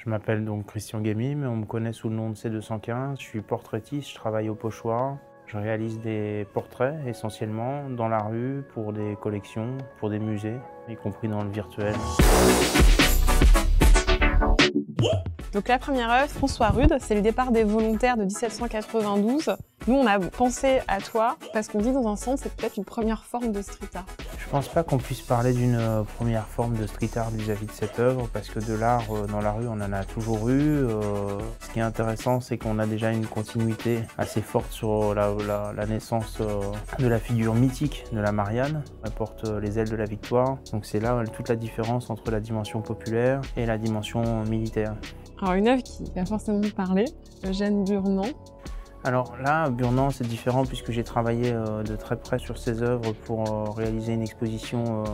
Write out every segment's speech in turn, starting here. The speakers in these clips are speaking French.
Je m'appelle donc Christian Guémy, mais on me connaît sous le nom de C215. Je suis portraitiste, je travaille au pochoir. Je réalise des portraits essentiellement dans la rue, pour des collections, pour des musées, y compris dans le virtuel. Donc la première œuvre, François Rude, c'est le départ des volontaires de 1792. Nous, on a pensé à toi parce qu'on dit dans un sens, c'est peut-être une première forme de street art. Je pense pas qu'on puisse parler d'une première forme de street art vis-à-vis de cette œuvre, parce que de l'art dans la rue, on en a toujours eu. Ce qui est intéressant, c'est qu'on a déjà une continuité assez forte sur la naissance de la figure mythique de la Marianne. Elle porte les ailes de la victoire. Donc c'est là toute la différence entre la dimension populaire et la dimension militaire. Alors une œuvre qui va forcément parler, Eugène Burnand. Alors là, Burnand, c'est différent puisque j'ai travaillé de très près sur ses œuvres pour réaliser une exposition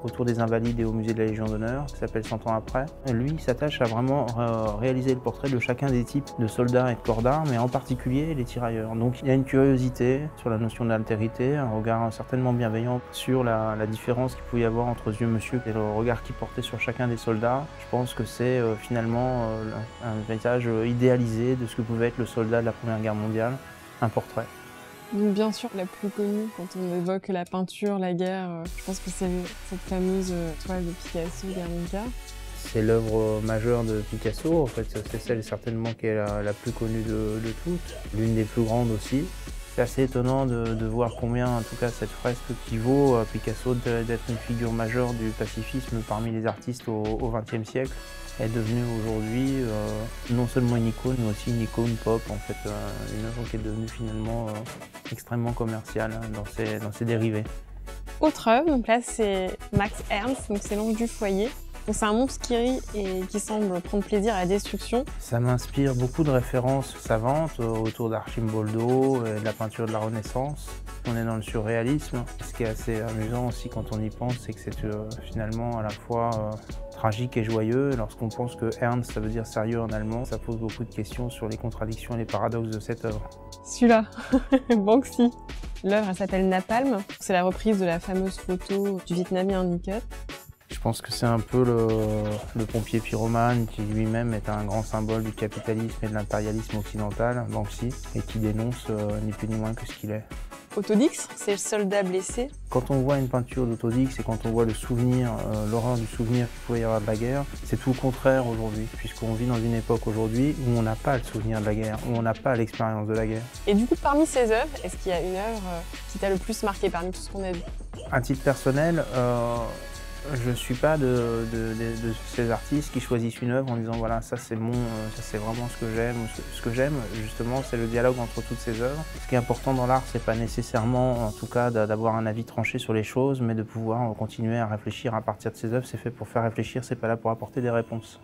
autour des Invalides et au musée de la Légion d'honneur, qui s'appelle 100 ans après. Et lui, il s'attache à vraiment réaliser le portrait de chacun des types de soldats et de corps d'armes, mais en particulier les tirailleurs. Donc il y a une curiosité sur la notion d'altérité, un regard certainement bienveillant sur la différence qu'il pouvait y avoir entre Vieux Monsieur et le regard qu'il portait sur chacun des soldats. Je pense que c'est finalement un visage idéalisé de ce que pouvait être le soldat de la Première Guerre mondiale. Un portrait. Donc bien sûr, la plus connue quand on évoque la peinture, la guerre, je pense que c'est cette fameuse toile de Picasso, Guernica. C'est l'œuvre majeure de Picasso, en fait, c'est celle certainement qui est la plus connue de toutes, l'une des plus grandes aussi. C'est assez étonnant de voir combien, en tout cas, cette fresque qui vaut à Picasso d'être une figure majeure du pacifisme parmi les artistes au XXe siècle est devenue aujourd'hui non seulement une icône, mais aussi une icône pop, en fait, une œuvre qui est devenue finalement extrêmement commerciale dans ses dérivés. Autre œuvre, donc là c'est Max Ernst, donc c'est L'Ange du foyer. Donc c'est un monstre qui rit et qui semble prendre plaisir à la destruction. Ça m'inspire beaucoup de références savantes autour d'Archimboldo et de la peinture de la Renaissance. On est dans le surréalisme. Ce qui est assez amusant aussi quand on y pense, c'est que c'est finalement à la fois tragique et joyeux. Lorsqu'on pense que Ernst, ça veut dire sérieux en allemand, ça pose beaucoup de questions sur les contradictions et les paradoxes de cette œuvre. Celui-là, Banksy. L'œuvre, elle s'appelle Napalm. C'est la reprise de la fameuse photo du Vietnamien Niket. Je pense que c'est un peu le pompier pyromane qui lui-même est un grand symbole du capitalisme et de l'impérialisme occidental, Banksy, et qui dénonce ni plus ni moins que ce qu'il est. Autodix, c'est le soldat blessé. Quand on voit une peinture d'Autodix et quand on voit le souvenir, l'horreur du souvenir qu'il pouvait y avoir de la guerre, c'est tout le contraire aujourd'hui, puisqu'on vit dans une époque aujourd'hui où on n'a pas le souvenir de la guerre, où on n'a pas l'expérience de la guerre. Et du coup, parmi ces œuvres, est-ce qu'il y a une œuvre qui t'a le plus marqué parmi tout ce qu'on a vu? À titre personnel, je ne suis pas de ces artistes qui choisissent une œuvre en disant voilà, ça c'est vraiment ce que j'aime. Ce que j'aime, justement, c'est le dialogue entre toutes ces œuvres. Ce qui est important dans l'art, c'est pas nécessairement, en tout cas, d'avoir un avis tranché sur les choses, mais de pouvoir continuer à réfléchir à partir de ces œuvres. C'est fait pour faire réfléchir, c'est pas là pour apporter des réponses.